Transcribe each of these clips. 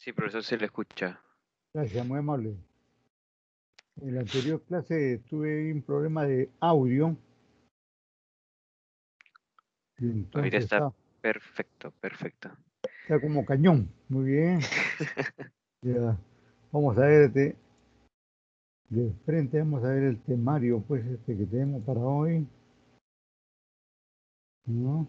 Sí, profesor, se le escucha. Gracias, muy amable. En la anterior clase tuve un problema de audio. Y Ahorita entonces está perfecto, perfecto. está como cañón. Muy bien. Ya. Vamos a ver de frente, vamos a ver el temario pues que tenemos para hoy. ¿No?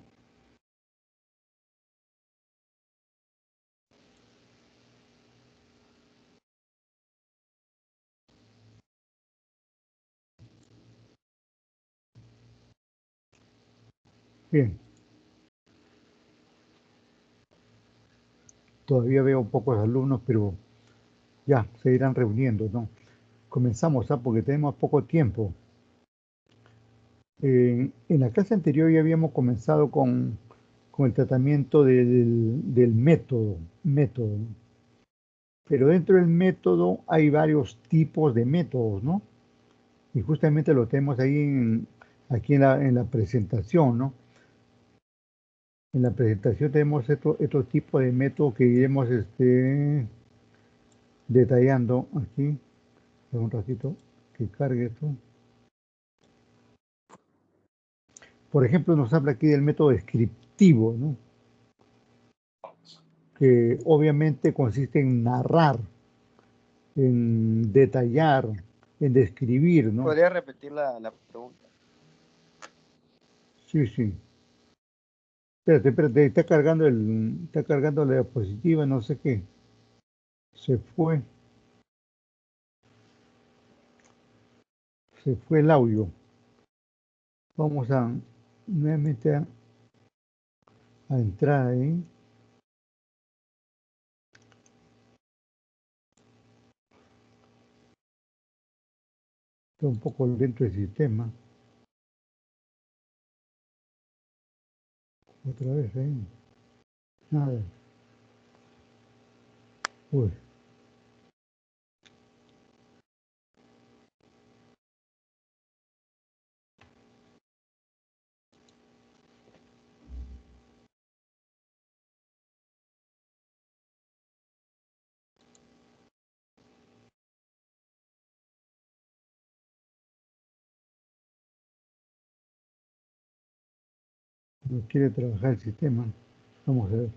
Bien. Todavía veo pocos alumnos, pero ya se irán reuniendo, ¿no? Comenzamos, porque tenemos poco tiempo. En la clase anterior ya habíamos comenzado con el tratamiento del método. Pero dentro del método hay varios tipos de métodos, ¿no? Y justamente lo tenemos ahí aquí en la presentación, ¿no? En la presentación tenemos estos tipos de métodos que iremos detallando aquí. Un ratito que cargue esto. Por ejemplo, nos habla aquí del método descriptivo, ¿no? Que obviamente consiste en narrar, en detallar, en describir, ¿no? ¿Podría repetir la pregunta? Sí, sí. Espérate, está cargando la diapositiva, no sé qué. Se fue el audio. Vamos nuevamente a entrar ahí. Está un poco lento el sistema. Otra vez ahí. Nada. Uy. No quiere trabajar el sistema. Vamos a ver.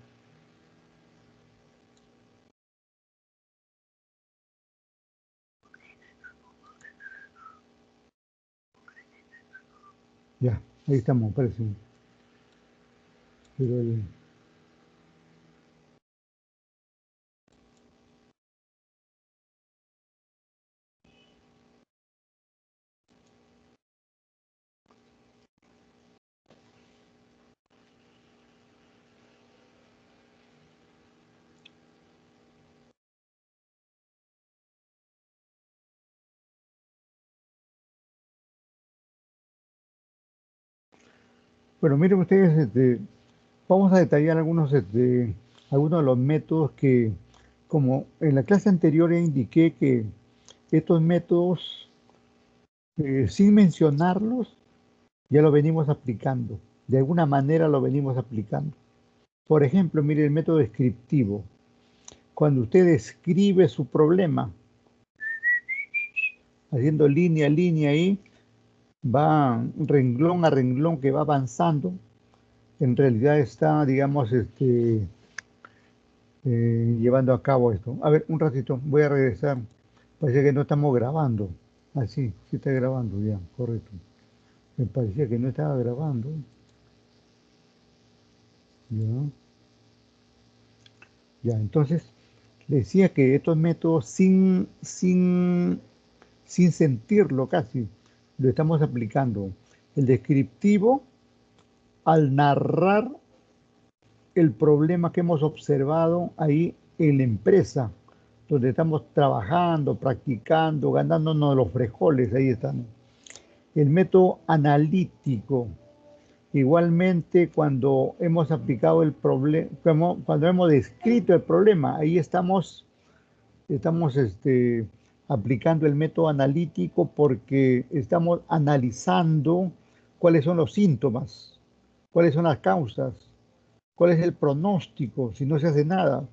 Ya, ahí estamos, parece. Pero bueno, miren ustedes, vamos a detallar algunos de los métodos que, como en la clase anterior ya indiqué que estos métodos, sin mencionarlos, ya lo venimos aplicando. De alguna manera lo venimos aplicando. Por ejemplo, mire el método descriptivo. Cuando usted describe su problema, haciendo línea a línea ahí, va renglón a renglón que va avanzando, en realidad está, digamos, llevando a cabo esto. A ver, un ratito, voy a regresar. Parece que no estamos grabando. Ah, sí, sí está grabando ya, correcto. Me parecía que no estaba grabando. Ya, ya, entonces decía que estos métodos sin sentirlo casi, lo estamos aplicando. El descriptivo, al narrar el problema que hemos observado ahí en la empresa, donde estamos trabajando, practicando, ganándonos los frijoles, ahí están. El método analítico, igualmente cuando hemos aplicado el problema, cuando hemos descrito el problema, ahí estamos aplicando el método analítico porque estamos analizando cuáles son los síntomas, cuáles son las causas, cuál es el pronóstico si no se hace nada.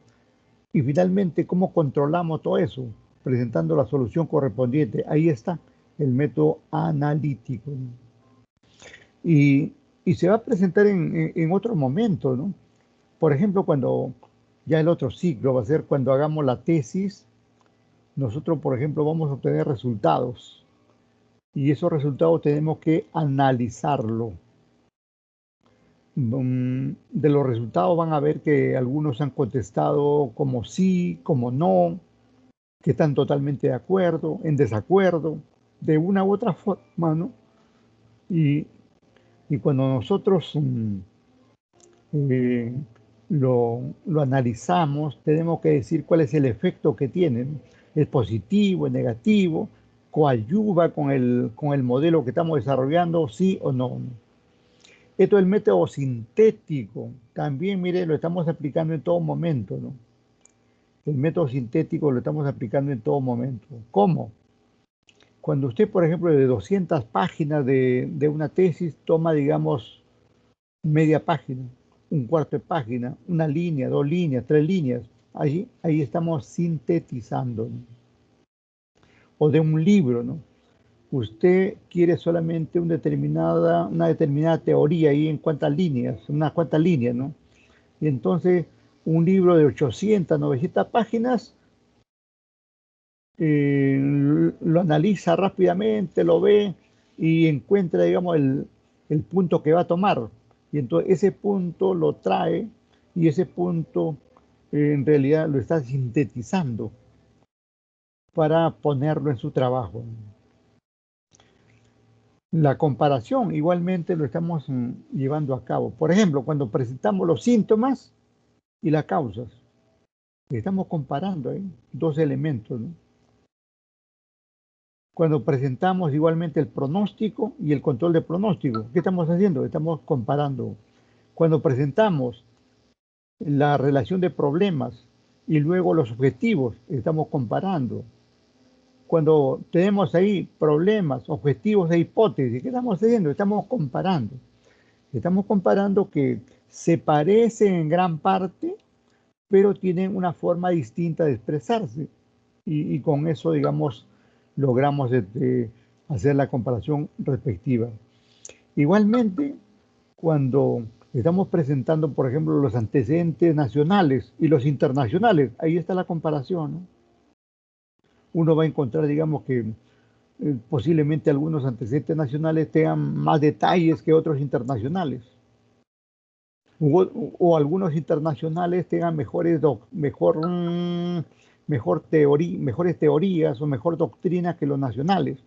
Y finalmente, ¿cómo controlamos todo eso? Presentando la solución correspondiente. Ahí está el método analítico. Y, y se va a presentar en otro momento, ¿no? Por ejemplo, cuando ya el otro ciclo va a ser cuando hagamos la tesis, nosotros, por ejemplo, vamos a obtener resultados. Y esos resultados tenemos que analizarlo. De los resultados van a ver que algunos han contestado como sí, como no, que están totalmente de acuerdo, en desacuerdo, de una u otra forma, ¿no? Y, y cuando nosotros eh, lo analizamos, tenemos que decir cuál es el efecto que tienen. ¿Es positivo, es negativo? ¿Coadyuva con el modelo que estamos desarrollando, sí o no? Esto es el método sintético. También, mire, lo estamos aplicando en todo momento, ¿no? El método sintético lo estamos aplicando en todo momento. ¿Cómo? Cuando usted, por ejemplo, de 200 páginas de una tesis toma, digamos, media página, un cuarto de página, una línea, dos líneas, tres líneas, ahí estamos sintetizando, ¿no? O de un libro, ¿no? Usted quiere solamente una determinada teoría ahí en cuántas líneas, unas cuantas líneas, ¿no? Y entonces un libro de 800, 900 páginas, lo analiza rápidamente, lo ve y encuentra, digamos, el punto que va a tomar. Y entonces ese punto lo trae y ese punto en realidad lo está sintetizando para ponerlo en su trabajo. La comparación igualmente lo estamos llevando a cabo. Por ejemplo, cuando presentamos los síntomas y las causas, estamos comparando dos elementos, ¿no? Cuando presentamos igualmente el pronóstico y el control de pronóstico, ¿qué estamos haciendo? Estamos comparando. Cuando presentamos la relación de problemas y luego los objetivos, estamos comparando. Cuando tenemos ahí problemas, objetivos e hipótesis, ¿qué estamos haciendo? Estamos comparando. Estamos comparando que se parecen en gran parte, pero tienen una forma distinta de expresarse. Y con eso, digamos, logramos hacer la comparación respectiva. Igualmente, cuando estamos presentando, por ejemplo, los antecedentes nacionales y los internacionales, ahí está la comparación, ¿no? Uno va a encontrar, digamos, que posiblemente algunos antecedentes nacionales tengan más detalles que otros internacionales. O algunos internacionales tengan mejores teorías o mejor doctrina que los nacionales.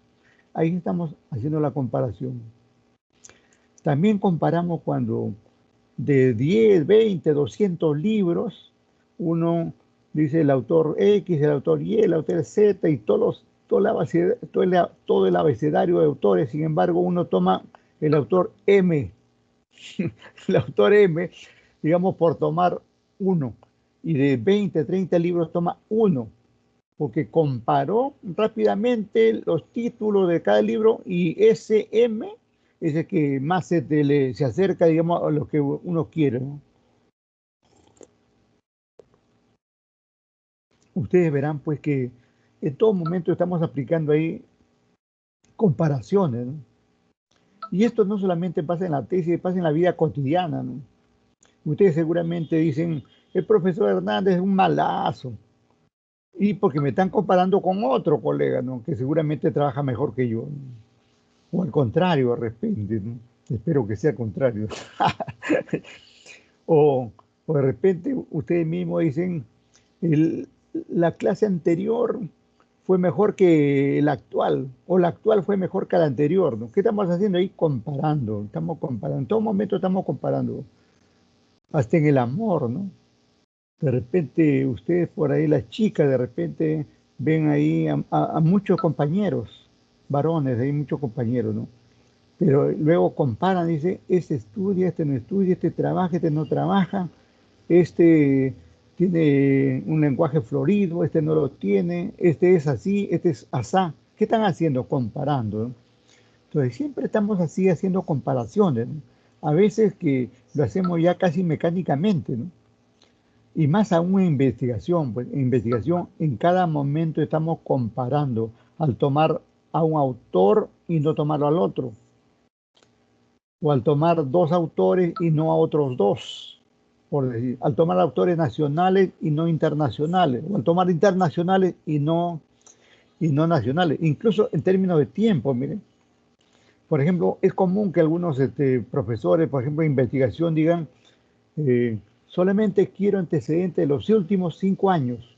Ahí estamos haciendo la comparación. También comparamos cuando de 10, 20, 200 libros, uno dice el autor X, el autor Y, el autor Z y todo el abecedario de autores. Sin embargo, uno toma el autor M, el autor M, digamos, por tomar uno, y de 20, 30 libros toma uno, porque comparó rápidamente los títulos de cada libro y ese M es el que más se acerca, digamos, a lo que uno quiere, ¿no? Ustedes verán, pues, que en todo momento estamos aplicando ahí comparaciones, ¿no? Y esto no solamente pasa en la tesis, pasa en la vida cotidiana, ¿no? Ustedes seguramente dicen, el profesor Hernández es un malazo. Y porque me están comparando con otro colega, ¿no? Que seguramente trabaja mejor que yo, ¿no? O al contrario, de repente, ¿no? Espero que sea al contrario. O de repente ustedes mismos dicen, el, la clase anterior fue mejor que la actual, o la actual fue mejor que la anterior, ¿no? ¿Qué estamos haciendo ahí? Comparando, estamos comparando, en todo momento estamos comparando, hasta en el amor, ¿no? De repente ustedes por ahí, las chicas, de repente ven ahí a muchos compañeros, varones, hay muchos compañeros, ¿no? Pero luego comparan, dice, este estudia, este no estudia, este trabaja, este no trabaja, este tiene un lenguaje florido, este no lo tiene, este es así, este es asá. ¿Qué están haciendo? Comparando, ¿no? Entonces siempre estamos así haciendo comparaciones, ¿no? A veces que lo hacemos ya casi mecánicamente, ¿no? Y más aún en investigación, pues en investigación en cada momento estamos comparando al tomar a un autor y no tomarlo al otro, o al tomar dos autores y no a otros dos, por decir, al tomar autores nacionales y no internacionales, o al tomar internacionales y no nacionales, incluso en términos de tiempo, miren. Por ejemplo, es común que algunos profesores, por ejemplo, de investigación digan, solamente quiero antecedentes de los últimos 5 años.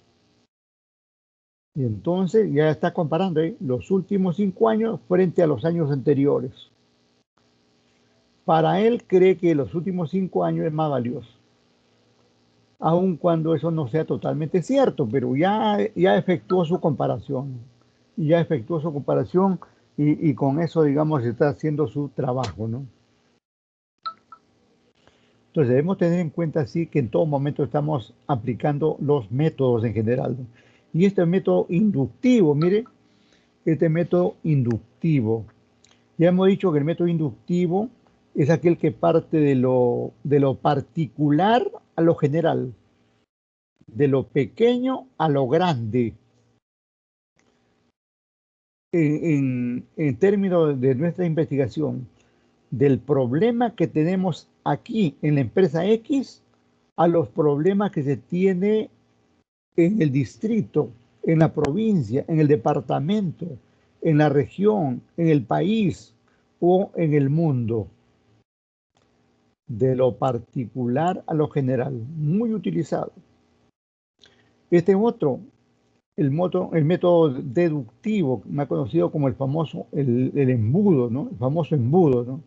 Y entonces ya está comparando los últimos 5 años frente a los años anteriores. Para él cree que los últimos 5 años es más valioso, aun cuando eso no sea totalmente cierto, pero ya efectuó su comparación. Ya efectuó su comparación y con eso, digamos, está haciendo su trabajo, ¿no? Entonces debemos tener en cuenta, sí, que en todo momento estamos aplicando los métodos en general, ¿no? Y este método inductivo, mire, este método inductivo. Ya hemos dicho que el método inductivo es aquel que parte de lo particular a lo general, de lo pequeño a lo grande. En términos de nuestra investigación, del problema que tenemos aquí en la empresa X a los problemas que se tiene en el distrito, en la provincia, en el departamento, en la región, en el país o en el mundo. De lo particular a lo general, muy utilizado. Este otro, el método deductivo, más conocido como el famoso, el embudo, ¿no? El famoso embudo, ¿no?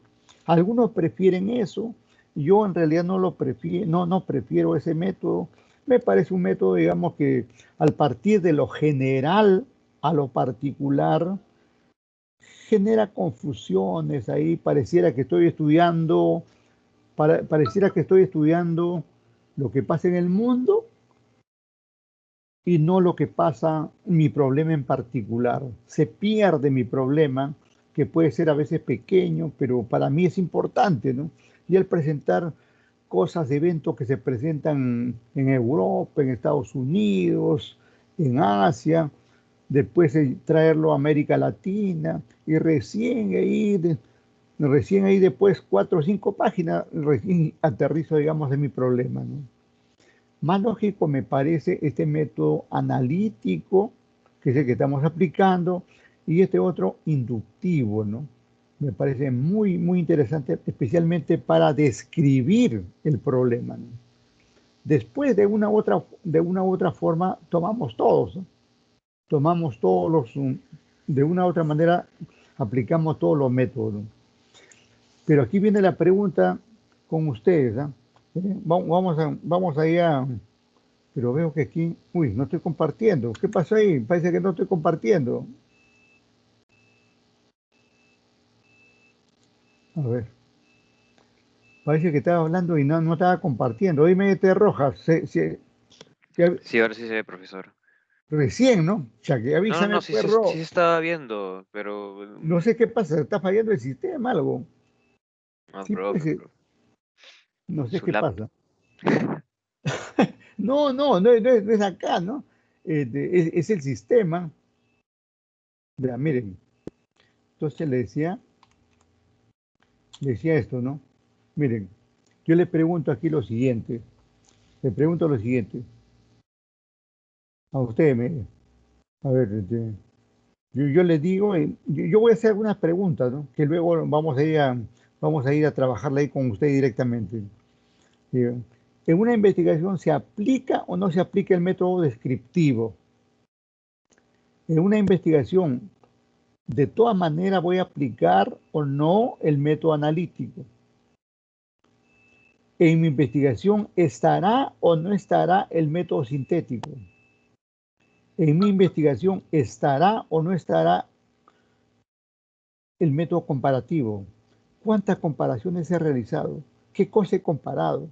Algunos prefieren eso, yo en realidad no lo prefiero, no prefiero ese método. Me parece un método, digamos, que al partir de lo general a lo particular, genera confusiones ahí, pareciera que estoy estudiando pareciera que estoy estudiando lo que pasa en el mundo y no lo que pasa, mi problema en particular. Se pierde mi problema, que puede ser a veces pequeño, pero para mí es importante, ¿no? Y al presentar cosas, eventos que se presentan en Europa, en Estados Unidos, en Asia, después traerlo a América Latina y recién ahí después 4 o 5 páginas, recién aterrizo, digamos, en mi problema, ¿no? Más lógico me parece este método analítico, que es el que estamos aplicando, y este otro inductivo, ¿no? Me parece muy, muy interesante, especialmente para describir el problema, ¿no? Después, de una u otra forma, tomamos todos, ¿no? Tomamos todos de una u otra manera, aplicamos todos los métodos, ¿no? Pero aquí viene la pregunta con ustedes, ¿ah? Vamos a ir a... Pero veo que aquí... Uy, no estoy compartiendo. ¿Qué pasó ahí? Parece que no estoy compartiendo. A ver. Parece que estaba hablando y no estaba compartiendo. Dime, Rojas. Sí, ahora sí se ve, profesor. Recién, ¿no? Ya que No, avísame, sí, sí, sí perro. se estaba viendo, pero... No sé qué pasa. Está fallando el sistema, algo. No, Sí, pues, profe. no sé Su qué laptop. pasa. No es acá, ¿no? Es el sistema. Mira, miren. Entonces le decía esto, ¿no? Miren, yo le pregunto aquí lo siguiente. Le pregunto lo siguiente. A usted, a ver, yo le digo, yo voy a hacer algunas preguntas, ¿no? Que luego vamos a ir a trabajarla ahí con usted directamente. ¿En una investigación se aplica o no se aplica el método descriptivo? En una investigación, de todas maneras, voy a aplicar o no el método analítico. En mi investigación, ¿estará o no estará el método sintético? En mi investigación, ¿estará o no estará el método comparativo? ¿Cuántas comparaciones he realizado? ¿Qué cosa he comparado?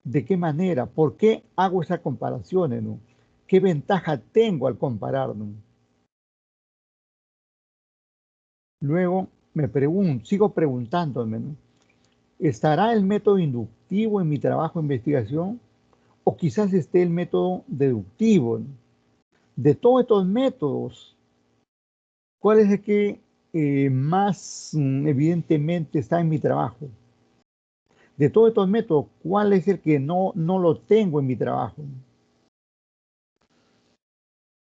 ¿De qué manera? ¿Por qué hago esas comparaciones, no? ¿Qué ventaja tengo al comparar, no? Luego sigo preguntándome, ¿no? ¿Estará el método inductivo en mi trabajo de investigación? O quizás esté el método deductivo. De todos estos métodos, ¿cuál es el que más evidentemente está en mi trabajo? De todos estos métodos, ¿cuál es el que no lo tengo en mi trabajo?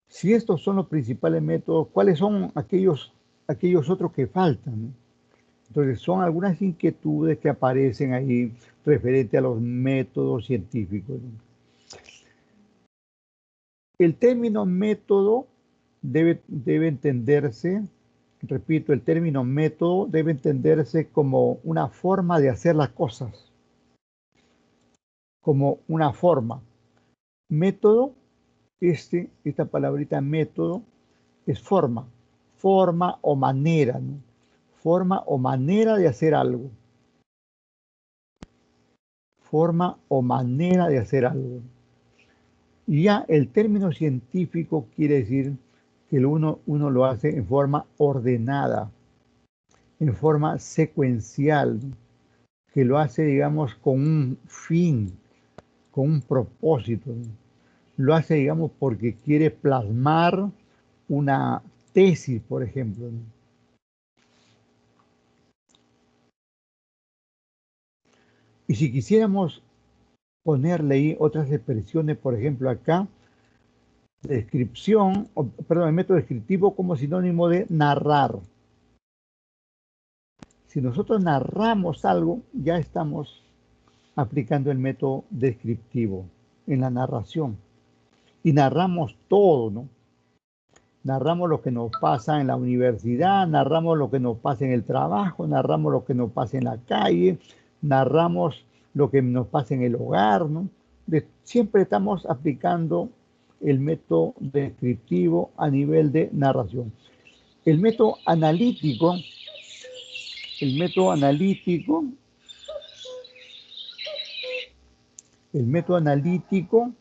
Si estos son los principales métodos, ¿cuáles son aquellos otros que faltan? Entonces, son algunas inquietudes que aparecen ahí referente a los métodos científicos. El término método debe entenderse, repito, el término método debe entenderse como una forma de hacer las cosas, como una forma. Método, esta palabrita método, es forma o manera, ¿no? Forma o manera de hacer algo. Forma o manera de hacer algo. Y ya el término científico quiere decir que uno lo hace en forma ordenada, en forma secuencial, que lo hace, digamos, con un fin, con un propósito. Lo hace, digamos, porque quiere plasmar una tesis, por ejemplo. Y si quisiéramos ponerle ahí otras expresiones, por ejemplo, acá, descripción, perdón, el método descriptivo como sinónimo de narrar. Si nosotros narramos algo, ya estamos aplicando el método descriptivo en la narración. Y narramos todo, ¿no? Narramos lo que nos pasa en la universidad, narramos lo que nos pasa en el trabajo, narramos lo que nos pasa en la calle, narramos lo que nos pasa en el hogar, ¿no? Siempre estamos aplicando el método descriptivo a nivel de narración. El método analítico, el método analítico, el método analítico,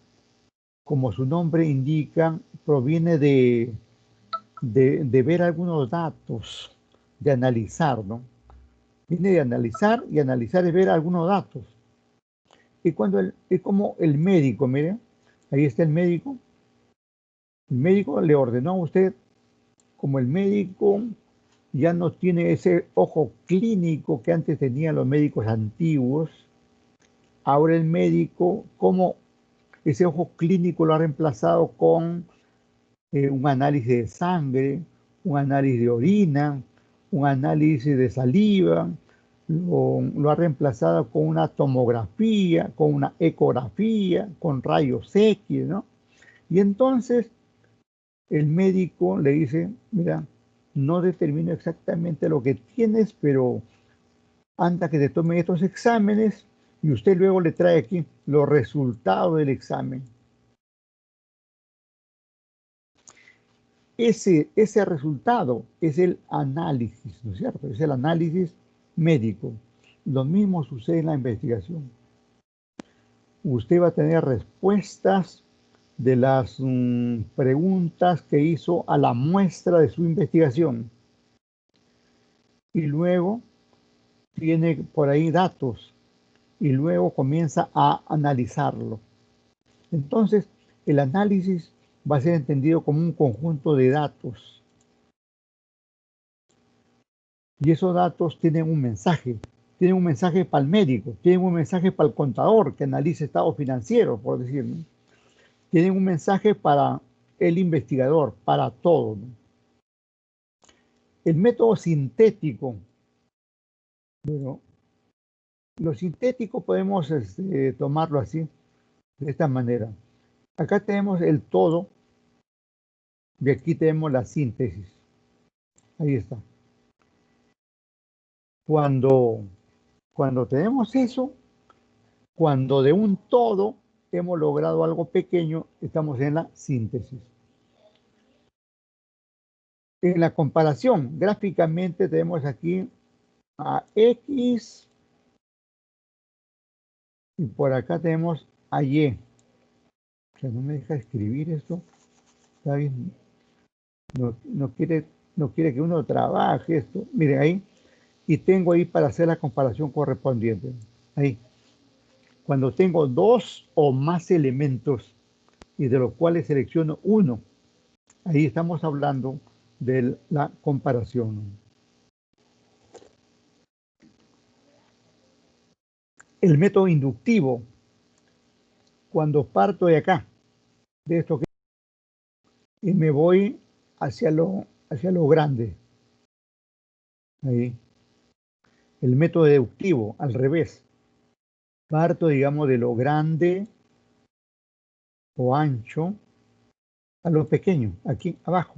como su nombre indica, proviene de ver algunos datos, de analizar, ¿no? Viene de analizar y analizar es ver algunos datos. Y cuando es como el médico, miren, ahí está el médico le ordenó a usted, como el médico ya no tiene ese ojo clínico que antes tenían los médicos antiguos, ahora el médico, como ese ojo clínico lo ha reemplazado con un análisis de sangre, un análisis de orina, un análisis de saliva, lo ha reemplazado con una tomografía, con una ecografía, con rayos X, ¿no? Y entonces el médico le dice, mira, no determino exactamente lo que tienes, pero anda que te tomen estos exámenes y usted luego le trae aquí los resultados del examen. Ese resultado es el análisis, ¿no es cierto? Es el análisis médico. Lo mismo sucede en la investigación. Usted va a tener respuestas de las preguntas que hizo a la muestra de su investigación. Y luego tiene por ahí datos y luego comienza a analizarlo. Entonces, el análisis va a ser entendido como un conjunto de datos. Y esos datos tienen un mensaje. Tienen un mensaje para el médico, tienen un mensaje para el contador que analiza estado financiero, por decir, ¿no? Tienen un mensaje para el investigador, para todo, ¿no? El método sintético. Bueno, lo sintético podemos tomarlo así, de esta manera. Acá tenemos el todo y aquí tenemos la síntesis. Ahí está. Cuando tenemos eso, cuando de un todo hemos logrado algo pequeño, estamos en la síntesis. En la comparación, gráficamente tenemos aquí a X y por acá tenemos a Y. O sea, no me deja escribir esto. Está bien. No quiere que uno trabaje esto. Miren ahí, y tengo ahí para hacer la comparación correspondiente. Ahí. Cuando tengo dos o más elementos y de los cuales selecciono uno, ahí estamos hablando de la comparación. El método inductivo, cuando parto de acá, de esto que y me voy hacia lo grande. Ahí. El método deductivo, al revés. Parto, digamos, de lo grande o ancho a lo pequeño, aquí abajo,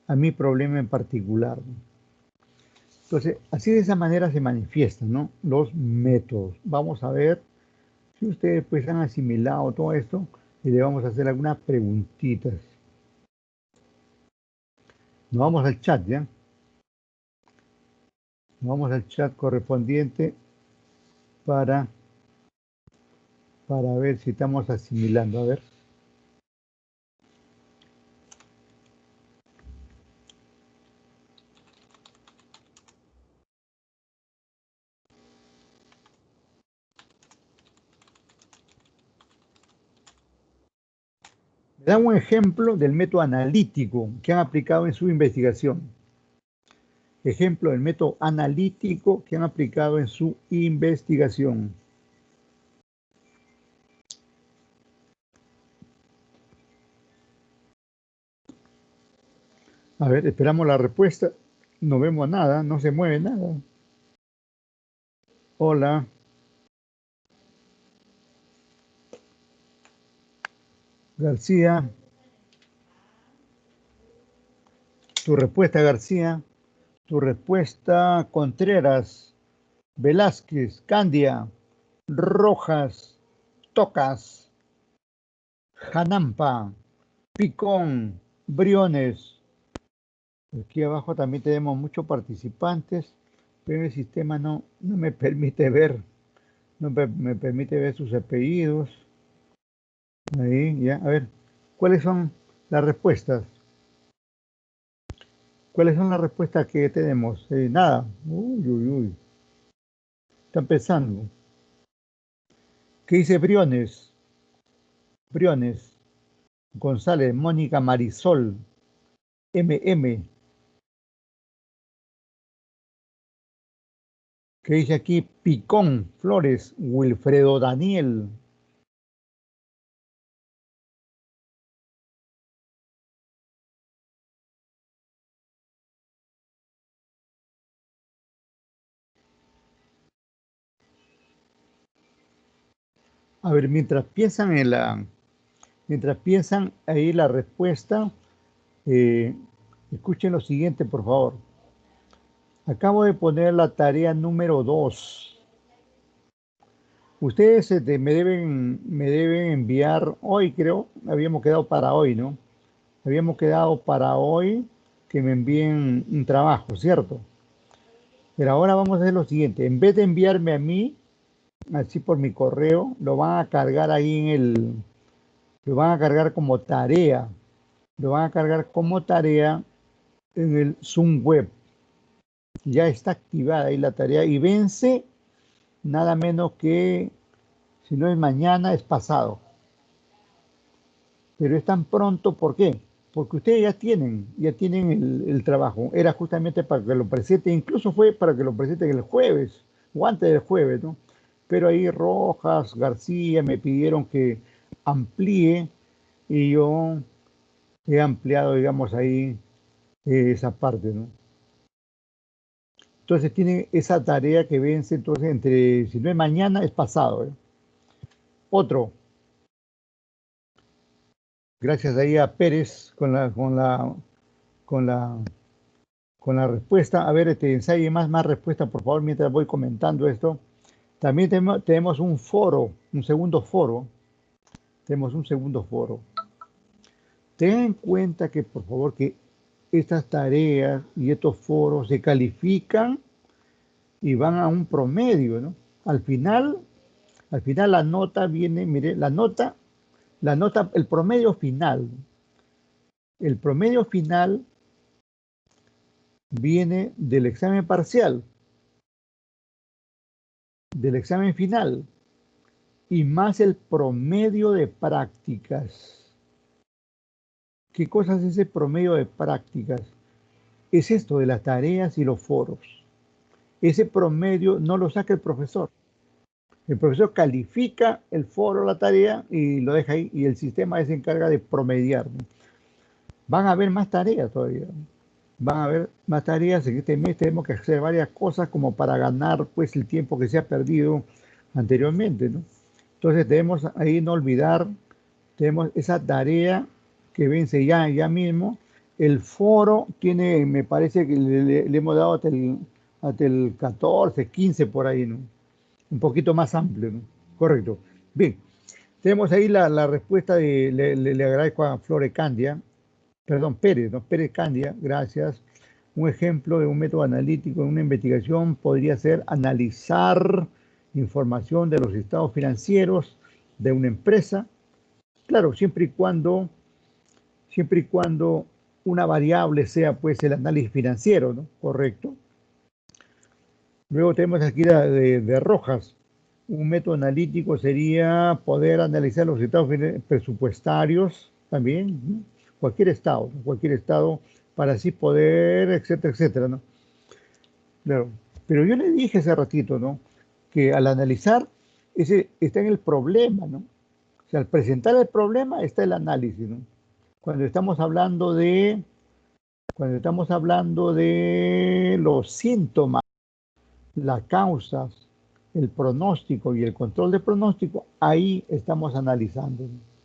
a mi problema en particular. Entonces, así de esa manera se manifiestan, ¿no?, los métodos. Vamos a ver si ustedes pues han asimilado todo esto y le vamos a hacer algunas preguntitas. Nos vamos al chat, ¿ya? Nos vamos al chat correspondiente para ver si estamos asimilando. A ver. Me dan un ejemplo del método analítico que han aplicado en su investigación. Ejemplo del método analítico que han aplicado en su investigación. A ver, esperamos la respuesta. No vemos nada, no se mueve nada. Hola. García. Tu respuesta, García. Tu respuesta, Contreras. Velázquez, Candia, Rojas, Tocas, Janampa, Picón, Briones. Aquí abajo también tenemos muchos participantes, pero el sistema no me permite ver, no me permite ver sus apellidos. Ahí, ya, a ver, ¿cuáles son las respuestas? ¿Cuáles son las respuestas que tenemos? Nada. Uy, uy, uy. Están pensando. ¿Qué dice Briones? Briones, González, Mónica Marisol, MM. ¿Qué dice aquí? Picón, Flores, Wilfredo Daniel. A ver, mientras piensan ahí la respuesta, escuchen lo siguiente, por favor. Acabo de poner la tarea número 2. Ustedes me deben enviar hoy, creo. Habíamos quedado para hoy, ¿no? Habíamos quedado para hoy que me envíen un trabajo, ¿cierto? Pero ahora vamos a hacer lo siguiente. En vez de enviarme a mí, así por mi correo, lo van a cargar ahí lo van a cargar como tarea. Lo van a cargar como tarea en el Zoom web. Ya está activada ahí la tarea y vence nada menos que, si no es mañana, es pasado. Pero es tan pronto, ¿por qué? Porque ustedes ya tienen el trabajo. Era justamente para que lo presente, incluso fue para que lo presenten el jueves o antes del jueves, ¿no? Pero ahí Rojas, García me pidieron que amplíe y yo he ampliado, digamos, ahí esa parte, ¿no? Entonces tienen esa tarea que vence, entonces entre, si no es mañana, es pasado, ¿eh? Otro, gracias ahí a Pérez con la respuesta. A ver, ensaye más respuesta, por favor, mientras voy comentando esto. También tenemos un foro, un segundo foro. Tenemos un segundo foro. Ten en cuenta que, por favor, que estas tareas y estos foros se califican y van a un promedio, ¿no? Al final la nota viene, mire, el promedio final. El promedio final viene del examen parcial. del examen final y más el promedio de prácticas. ¿Qué cosa es ese promedio de prácticas? Es esto de las tareas y los foros. Ese promedio no lo saca el profesor. El profesor califica el foro, la tarea y lo deja ahí y el sistema se encarga de promediar. Van a haber más tareas todavía. Van a haber más tareas. En este mes tenemos que hacer varias cosas como para ganar pues el tiempo que se ha perdido anteriormente, ¿no? Entonces debemos ahí no olvidar, tenemos esa tarea que vence ya mismo. El foro tiene, me parece que le hemos dado hasta el 14, 15 por ahí, ¿no? Un poquito más amplio, ¿no? Correcto. Bien, tenemos ahí la respuesta le agradezco a Flore Candia, perdón, Pérez, ¿no? Pérez Candia, gracias. Un ejemplo de un método analítico en una investigación podría ser analizar información de los estados financieros de una empresa. Claro, siempre y cuando una variable sea pues el análisis financiero, ¿no? Correcto. Luego tenemos aquí de Rojas. Un método analítico sería poder analizar los estados presupuestarios también, ¿no? Cualquier estado, para así poder, etcétera, etcétera, ¿no? Claro. Pero yo le dije hace ratito, ¿no? Que al analizar, ese está en el problema, ¿no? O sea, al presentar el problema está el análisis, ¿no? Cuando estamos hablando de los síntomas, las causas, el pronóstico y el control de pronóstico, ahí estamos analizando, ¿no?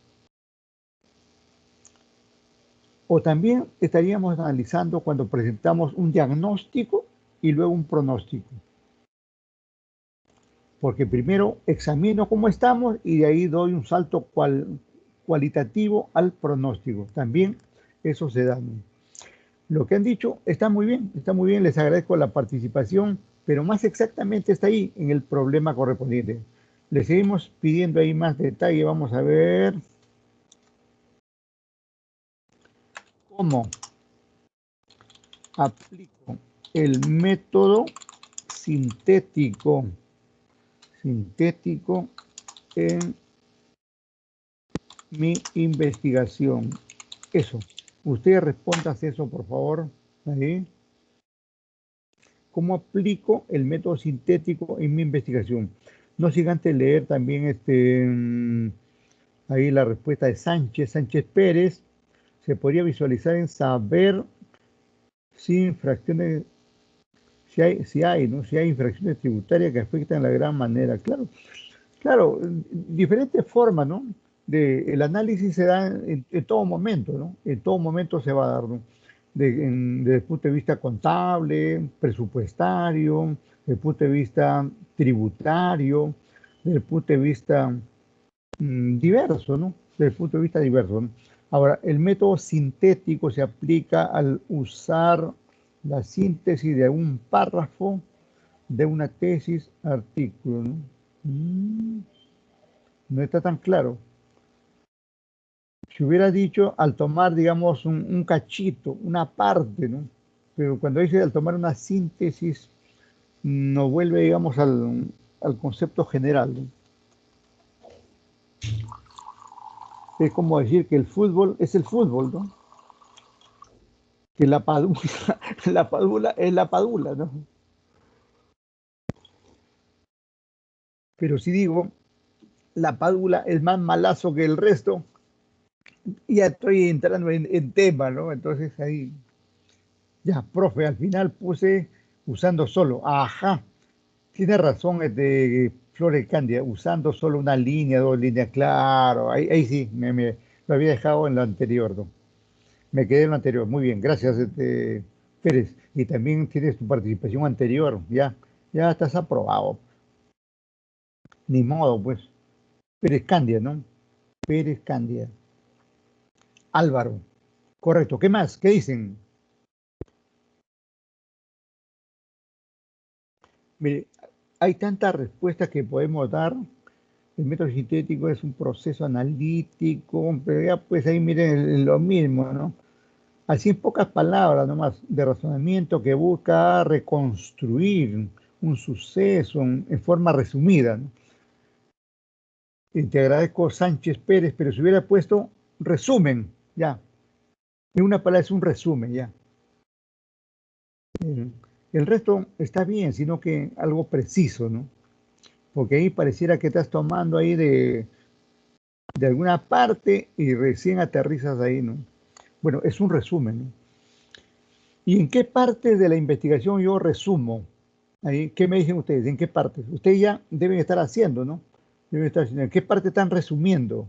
O también estaríamos analizando cuando presentamos un diagnóstico y luego un pronóstico. Porque primero examino cómo estamos y de ahí doy un salto cualitativo al pronóstico. También eso se da, ¿no? Lo que han dicho está muy bien, les agradezco la participación, pero más exactamente está ahí en el problema correspondiente. Le seguimos pidiendo ahí más detalle, vamos a ver cómo aplico el método sintético en mi investigación. Eso. Usted responda eso, por favor. Ahí. ¿Cómo aplico el método sintético en mi investigación? No sin antes leer también ahí la respuesta de Sánchez Pérez. Se podría visualizar en saber si infracciones, si hay infracciones tributarias que afectan de la gran manera. Claro, diferentes formas, ¿no? El análisis se da en todo momento, ¿no? En todo momento se va a dar, ¿no? Desde el punto de vista contable, presupuestario, desde el punto de vista tributario, desde el punto de vista diverso, ¿no? Desde el punto de vista diverso, ¿no? Ahora, el método sintético se aplica al usar la síntesis de un párrafo de una tesis, artículo, ¿no? No está tan claro. Si hubiera dicho al tomar, digamos, un cachito, una parte, ¿no? Pero cuando dice al tomar una síntesis, nos vuelve, digamos, al concepto general, ¿no? Es como decir que el fútbol es el fútbol, ¿no? Que la padula, la padula es la padula, ¿no? Pero si digo, la padula es más malazo que el resto, ya estoy entrando en tema, ¿no? Entonces ahí, ya, profe, al final puse usando solo. Ajá, tiene razón Flores Candia, usando solo una línea, dos líneas, claro, ahí sí, lo había dejado en lo anterior, ¿no? Me quedé en lo anterior, muy bien, gracias, Pérez. Y también tienes tu participación anterior, ya estás aprobado. Ni modo, pues. Pérez Candia, ¿no? Pérez Candia. Álvaro, correcto. ¿Qué más? ¿Qué dicen? Mire, hay tantas respuestas que podemos dar. El método sintético es un proceso analítico, pero ya pues ahí miren lo mismo, ¿no? Así en pocas palabras nomás, de razonamiento que busca reconstruir un suceso en forma resumida, ¿no? Te agradezco, Sánchez Pérez, pero si hubiera puesto resumen, ya. En una palabra es un resumen, ya. El resto está bien, sino que algo preciso, ¿no? Porque ahí pareciera que estás tomando ahí de alguna parte y recién aterrizas ahí, ¿no? Bueno, es un resumen, ¿no? ¿Y en qué parte de la investigación yo resumo? Ahí, ¿qué me dicen ustedes? ¿En qué parte? Ustedes ya deben estar haciendo, ¿no? Deben estar haciendo. ¿En qué parte están resumiendo?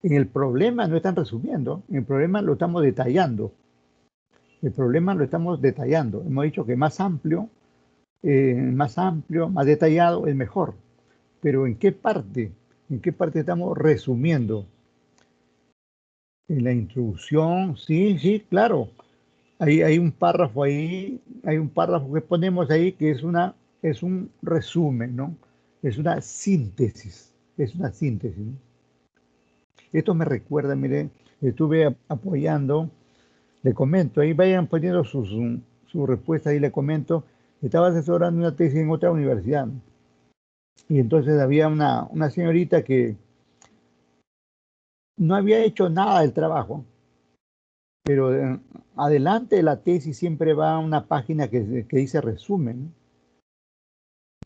En el problema no están resumiendo, en el problema lo estamos detallando. El problema lo estamos detallando. Hemos dicho que más amplio, más detallado es mejor. Pero ¿en qué parte? ¿En qué parte estamos resumiendo? En la introducción, sí, sí, claro. Hay un párrafo ahí, hay un párrafo que ponemos ahí que es un resumen, ¿no? Es una síntesis, es una síntesis, ¿no? Esto me recuerda, mire, estuve apoyando, le comento, ahí vayan poniendo su respuesta, ahí le comento, estaba asesorando una tesis en otra universidad, ¿no? Y entonces había una señorita que no había hecho nada del trabajo, pero adelante de la tesis siempre va una página que dice resumen, ¿no?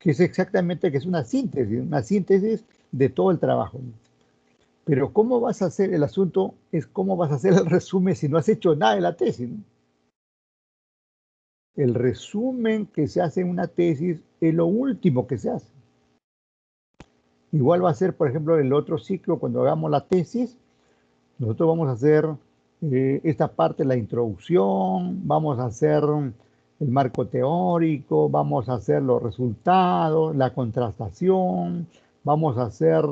Que es exactamente, que es una síntesis de todo el trabajo, ¿no? Pero ¿cómo vas a hacer el asunto? Es cómo vas a hacer el resumen si no has hecho nada de la tesis, ¿no? El resumen que se hace en una tesis es lo último que se hace. Igual va a ser, por ejemplo, el otro ciclo, cuando hagamos la tesis, nosotros vamos a hacer esta parte, la introducción, vamos a hacer el marco teórico, vamos a hacer los resultados, la contrastación, vamos a hacer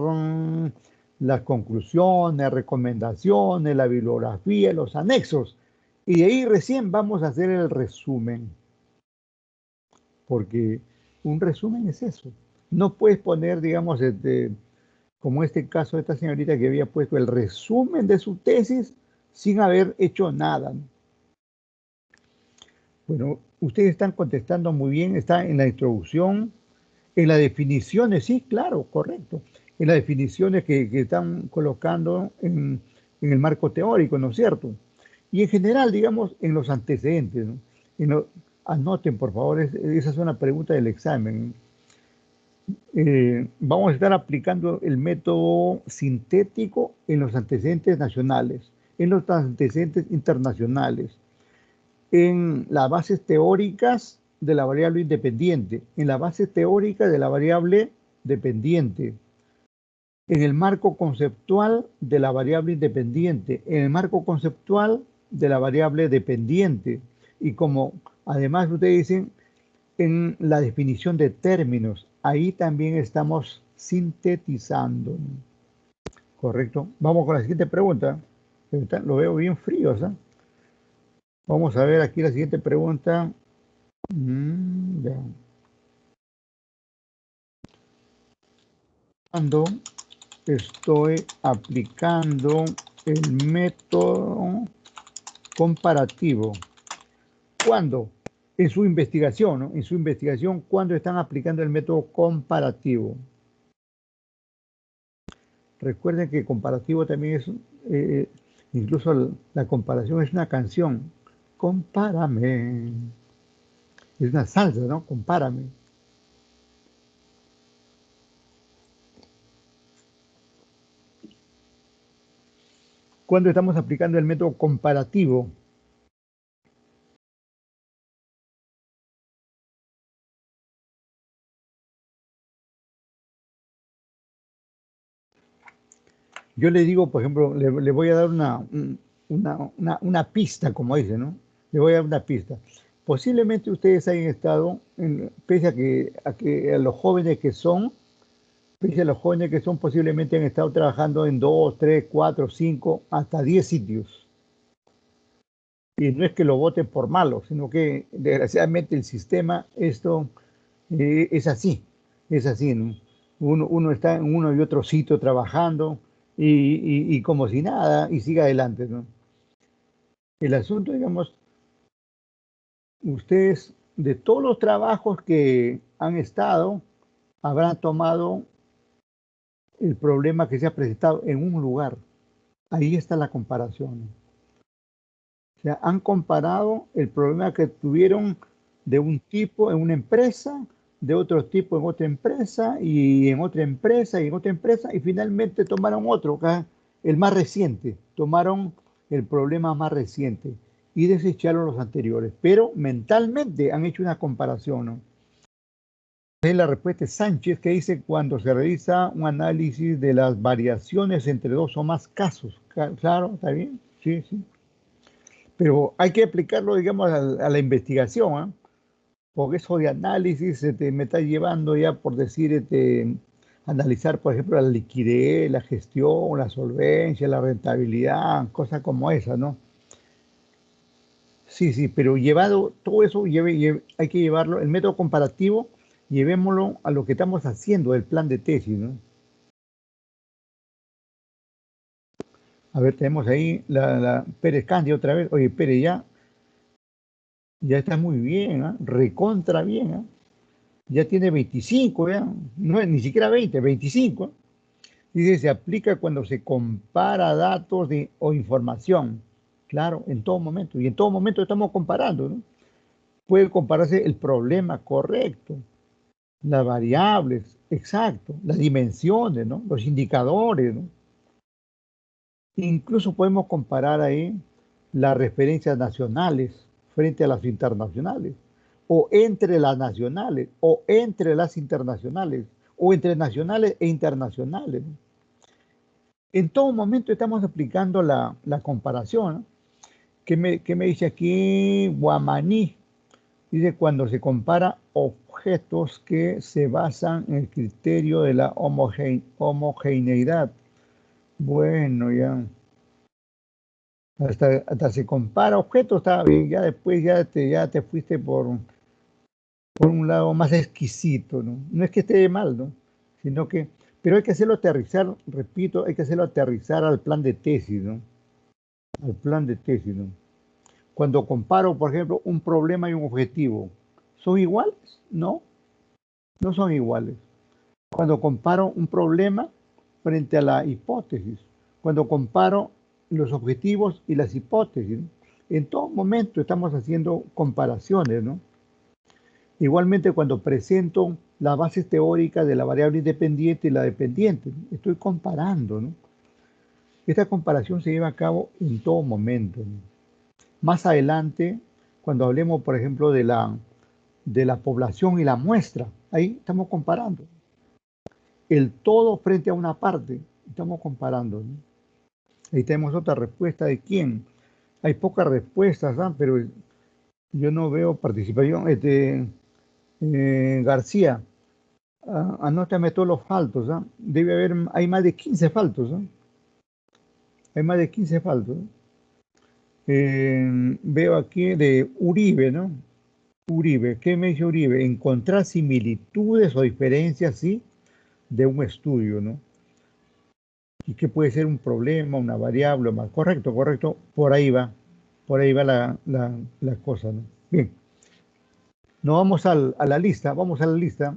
las conclusiones, recomendaciones, la bibliografía, los anexos. Y de ahí recién vamos a hacer el resumen. Porque un resumen es eso. No puedes poner, digamos, como este caso de esta señorita que había puesto el resumen de su tesis sin haber hecho nada. Bueno, ustedes están contestando muy bien, está en la introducción, en las definiciones, sí, claro, correcto. En las definiciones que están colocando en el marco teórico, ¿no es cierto? Y en general, digamos, en los antecedentes, ¿no? Anoten, por favor, esa es una pregunta del examen. Vamos a estar aplicando el método sintético en los antecedentes nacionales, en los antecedentes internacionales, en las bases teóricas de la variable independiente, en la base teórica de la variable dependiente, en el marco conceptual de la variable independiente, en el marco conceptual de la variable dependiente, y como además ustedes dicen, en la definición de términos, ahí también estamos sintetizando. ¿Correcto? Vamos con la siguiente pregunta. Lo veo bien frío, ¿sabes? Vamos a ver aquí la siguiente pregunta. Ya. Cuando estoy aplicando el método comparativo. ¿Cuándo? En su investigación, ¿no? En su investigación, ¿cuándo están aplicando el método comparativo? Recuerden que comparativo también es, incluso la comparación es una canción. Compárame. Es una salsa, ¿no? Compárame. ¿Cuándo estamos aplicando el método comparativo? Yo le digo, por ejemplo, le voy a dar una pista, como dice, ¿no? Le voy a dar una pista. Posiblemente ustedes hayan estado, pese a los jóvenes que son, pese a los jóvenes que son, posiblemente han estado trabajando en 2, 3, 4, 5, hasta 10 sitios. Y no es que lo voten por malo, sino que desgraciadamente el sistema, esto es así, ¿no? Uno está en uno y otro sitio trabajando y como si nada y sigue adelante, ¿no? El asunto, digamos, ustedes de todos los trabajos que han estado, habrán tomado el problema que se ha presentado en un lugar. Ahí está la comparación. O sea, han comparado el problema que tuvieron de un tipo en una empresa, de otro tipo en otra empresa, y en otra empresa, y en otra empresa, y finalmente tomaron otro, el más reciente. Tomaron el problema más reciente y desecharon los anteriores. Pero mentalmente han hecho una comparación, ¿no? La respuesta es Sánchez, que dice cuando se realiza un análisis de las variaciones entre dos o más casos. Claro, está bien, sí, sí. Pero hay que aplicarlo, digamos, a la investigación, ¿eh? Porque eso de análisis me está llevando ya, por decir, analizar, por ejemplo, la liquidez, la gestión, la solvencia, la rentabilidad, cosas como esas, ¿no? Sí, sí, pero llevado todo eso, hay que llevarlo, el método comparativo, llevémoslo a lo que estamos haciendo, el plan de tesis, ¿no? A ver, tenemos ahí la Pérez Candia otra vez. Oye, Pérez, ya está muy bien, ¿ah? Recontra bien, ¿ah? Ya tiene 25, ya. No es ni siquiera 20, 25. Dice, se aplica cuando se compara datos o información. Claro, en todo momento. Y en todo momento estamos comparando, ¿no? Puede compararse el problema correcto, las variables, exacto, las dimensiones, ¿no? Los indicadores, ¿no? Incluso podemos comparar ahí las referencias nacionales frente a las internacionales, o entre las nacionales, o entre las internacionales, o entre nacionales e internacionales. En todo momento estamos aplicando la comparación, ¿no? ¿Qué me dice aquí Guamaní? Dice cuando se compara objetos que se basan en el criterio de la homogeneidad. Bueno, ya. Hasta se compara objetos, está bien, ya después ya te fuiste por un lado más exquisito, ¿no? No es que esté mal, ¿no? Sino que, pero hay que hacerlo aterrizar, repito, hay que hacerlo aterrizar al plan de tesis, ¿no? Al plan de tesis, ¿no? Cuando comparo, por ejemplo, un problema y un objetivo, ¿son iguales? No, no son iguales. Cuando comparo un problema frente a la hipótesis, cuando comparo los objetivos y las hipótesis, ¿no? En todo momento estamos haciendo comparaciones, ¿no? Igualmente cuando presento las bases teóricas de la variable independiente y la dependiente, ¿no? Estoy comparando, ¿no? Esta comparación se lleva a cabo en todo momento, ¿no? Más adelante, cuando hablemos, por ejemplo, de la población y la muestra, ahí estamos comparando. El todo frente a una parte, estamos comparando, ¿no? Ahí tenemos otra respuesta de quién. Hay pocas respuestas, ¿ah? Pero yo no veo participación. García, anótame todos los faltos, ¿ah? Debe haber, hay más de 15 faltos, ¿ah? Hay más de 15 faltos. Veo aquí de Uribe, ¿no? Uribe, ¿qué me dice Uribe? Encontrar similitudes o diferencias, sí, de un estudio, ¿no? Y que puede ser un problema, una variable más. Correcto, correcto. Por ahí va la cosa, ¿no? Bien, nos vamos a la lista, vamos a la lista.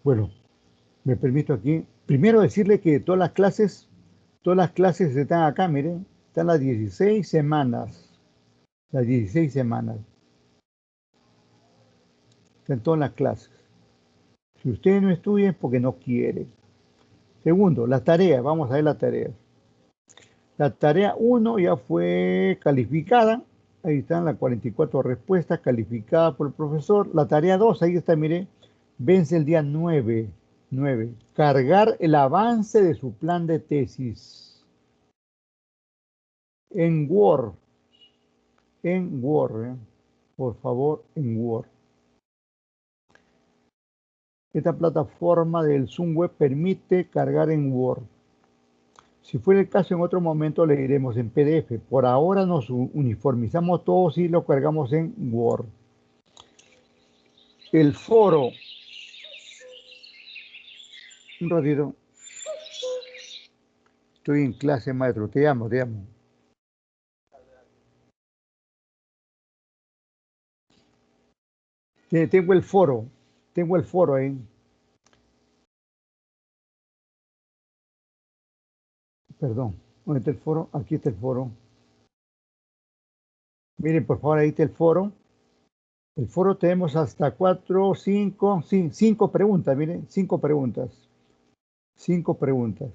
Bueno, me permito aquí. Primero decirle que todas las clases están acá, miren, están las 16 semanas. Las 16 semanas. Están todas las clases. Si ustedes no estudian es porque no quieren. Segundo, las tareas. Vamos a ver las tareas. La tarea 1 ya fue calificada. Ahí están las 44 respuestas calificadas por el profesor. La tarea 2, ahí está, mire, vence el día 9. Cargar el avance de su plan de tesis en Word. en Word. Por favor, en Word. Esta plataforma del Zoom Web permite cargar en Word. Si fuera el caso, en otro momento le iremos en PDF. Por ahora nos uniformizamos todos y lo cargamos en Word. El foro. Un ratito. Estoy en clase, maestro. Te llamo, te llamo. Tengo el foro. Tengo el foro ahí. Perdón. ¿Dónde está el foro? Aquí está el foro. Miren, por favor, ahí está el foro. El foro tenemos hasta 4, 5, 5 preguntas. Miren, 5 preguntas. 5 preguntas.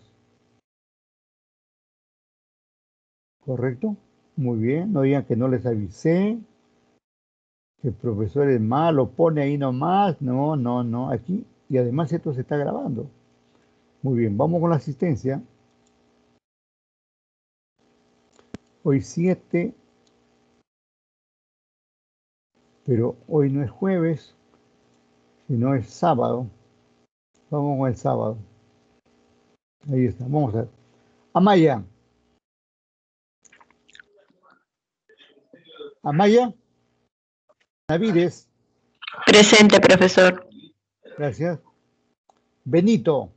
¿Correcto? Muy bien. No digan que no les avisé. Que el profesor es malo, pone ahí nomás. No, no, no. Aquí. Y además esto se está grabando. Muy bien. Vamos con la asistencia. Hoy 7. Pero hoy no es jueves, sino es sábado. Vamos con el sábado. Ahí está. Vamos a ver. Amaya. Amaya. Navides. Presente, profesor. Gracias. Benito.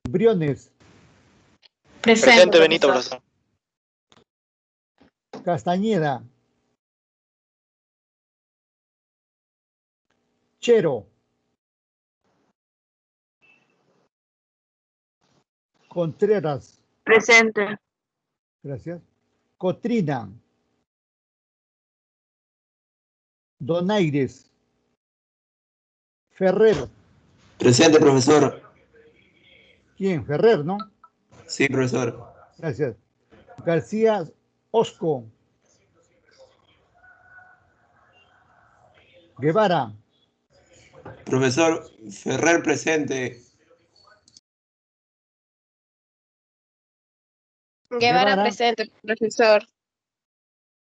Briones. Presente, Benito, profesor. Castañeda. Chero. Contreras. Presente. Gracias. Cotrina. Donaires. Ferrer. Presente, profesor. ¿Quién? Ferrer, ¿no? Sí, profesor. Gracias. García Osco. Guevara. Profesor Ferrer, presente. Guevara, presente, profesor.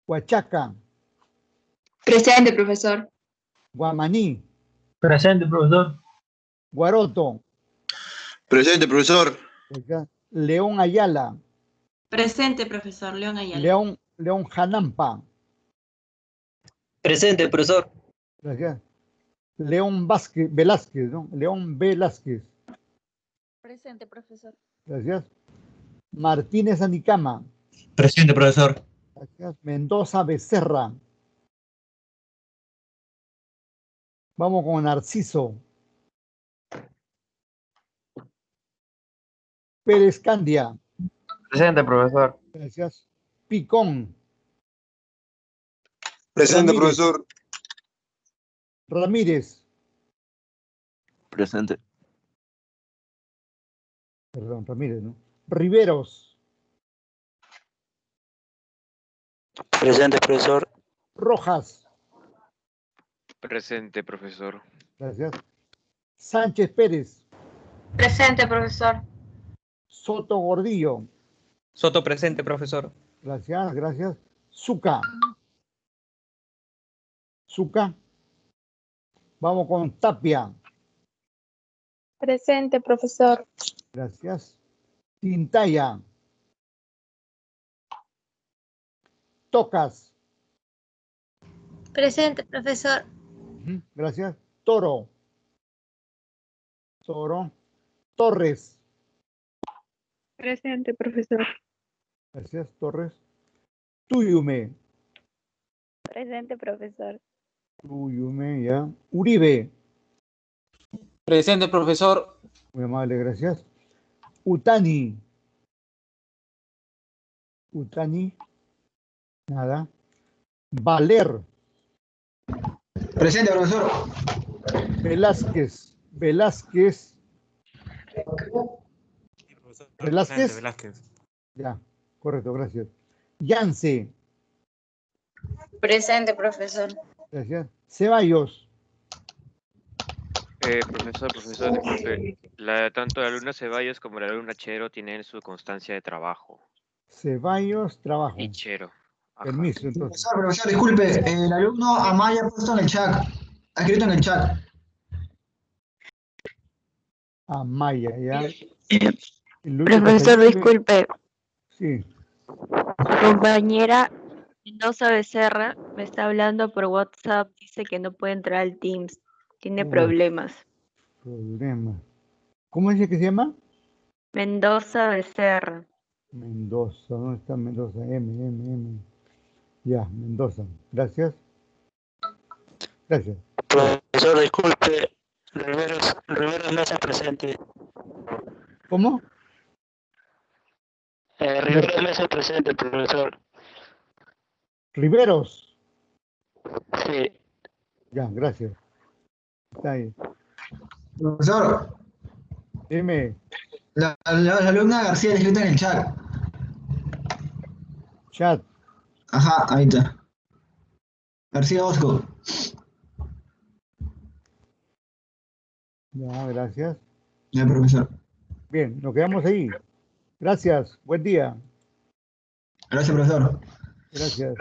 Huachaca. Presente, profesor. Guamaní. Presente, profesor. Guaroto. Presente, profesor. León Ayala. Presente, profesor. León Ayala. León Janampa. Presente, profesor. Gracias. León Velázquez, ¿no? León Velázquez. Presente, profesor. Gracias. Martínez Anicama. Presente, profesor. Gracias. Mendoza Becerra. Vamos con Narciso. Pérez Candia. Presente, profesor. Gracias. Picón. Presente, Ramírez. profesor. Ramírez. Presente. Perdón, Ramírez, ¿no? Riveros. Presente, profesor. Rojas. Presente, profesor. Gracias. Sánchez Pérez. Presente, profesor. Soto Gordillo. Soto, presente, profesor. Gracias, gracias. Zucca. Zucca. Vamos con Tapia. Presente, profesor. Gracias. Tintaya. Tocas. Presente, profesor. Gracias. Toro. Toro. Torres. Presente, profesor. Gracias, Torres. Tuyume. Presente, profesor. Tuyume, ya. Uribe. Presente, profesor. Muy amable, gracias. Utani. Utani. Nada. Valer. Presente, profesor. Velázquez. Velázquez. Velázquez. Velázquez. Ya, correcto, gracias. Yance. Presente, profesor. Gracias. Ceballos. Profesor, disculpe. Tanto la alumna Ceballos como la alumna Chero tienen su constancia de trabajo. Ceballos, trabajo. Fichero. Ajá. Permiso, entonces. Profesor, disculpe, el alumno Amaya ha puesto en el chat, ha escrito en el chat. Amaya, ya. Profesor, disculpe. Sí. Su compañera Mendoza Becerra me está hablando por WhatsApp. Dice que no puede entrar al Teams. Tiene problemas. Problema. ¿Cómo dice que se llama? Mendoza Becerra. Mendoza. ¿Dónde está Mendoza? M. Ya, Mendoza. Gracias. Gracias. Profesor, disculpe. Riveros Mesa presente. ¿Cómo? Riveros Mesa presente, profesor. Riveros. Sí. Ya, gracias. Está ahí. Profesor, Dime, la alumna García ha escrito en el chat. chat. Ajá, ahí está. García Osco. Ya, gracias. Ya, profesor. Bien, nos quedamos ahí. Gracias. Buen día. Gracias, profesor. Gracias.